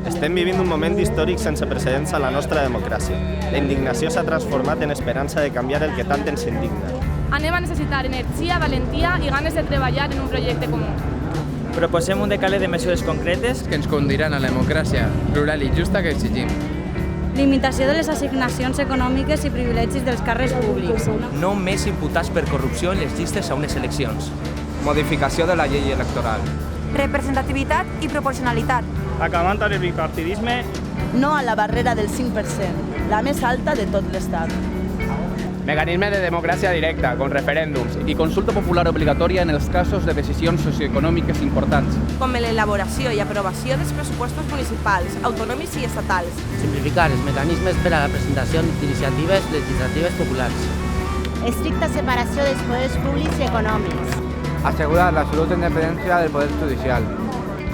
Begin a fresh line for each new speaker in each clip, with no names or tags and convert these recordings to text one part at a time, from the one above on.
Estem vivint un moment històric sense precedents a la nostra democràcia. La indignació s'ha transformat en esperança de canviar el que tant ens indigna.
Anem a necessitar energia, valentia i ganes de treballar en un projecte comú.
Proposem un decàleg de mesures concretes
que ens conduiran a la democràcia plural i justa que exigim.
Limitació de les assignacions econòmiques i privilegis dels càrrecs públics.
No més imputats per corrupció en les llistes a unes eleccions.
Modificació de la llei electoral.
Representativitat i proporcionalitat.
Acabant amb el bipartidisme.
No a la barrera del 5%, la més alta de tot l'Estat.
Mecanisme de democràcia directa, con referèndums
i consulta popular obligatòria en els casos de decisions socioeconòmiques importants.
Com l'elaboració i aprovació dels pressupostos municipals, autonòmics i estatals.
Simplificar els mecanismes per a la presentació d'iniciatives legislatives populars.
Estricta separació dels poders públics i econòmics.
Assegurar l'absoluta independència del poder judicial.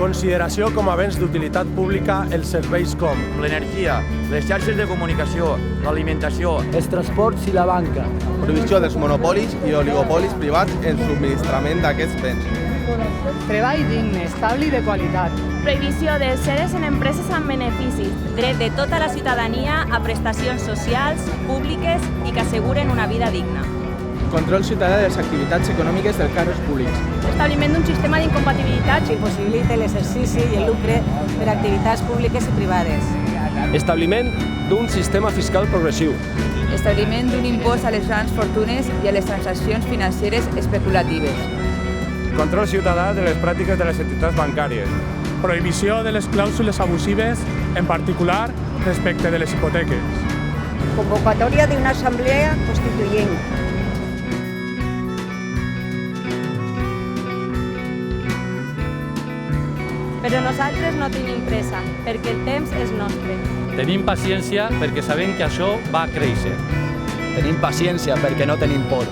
Consideració com a béns d'utilitat pública els serveis com
l'energia, les xarxes de comunicació, l'alimentació,
els transports i la banca.
Prohibició dels monopolis i oligopolis privats en subministrament d'aquests béns.
Treball digne, estable i de qualitat.
Prohibició dels sedes en empreses amb beneficis.
Dret de tota la ciutadania a prestacions socials, públiques i que asseguren una vida digna.
Control ciutadà de les activitats econòmiques dels càrrecs públics. Establiment d'un sistema d'incompatibilitats
que impossibilita l'exercici i el lucre per a activitats públiques i privades.
Establiment d'un sistema fiscal progressiu.
Establiment d'un impost a les grans fortunes i a les transaccions financeres especulatives.
Control ciutadà de les pràctiques de les entitats bancàries.
Prohibició de les clàusules abusives, en particular respecte de les hipoteques.
Convocatòria d'una assemblea constituent.
Però nosaltres no tenim pressa, perquè el temps és nostre.
Tenim paciència perquè sabem que això va créixer.
Tenim paciència perquè no tenim por.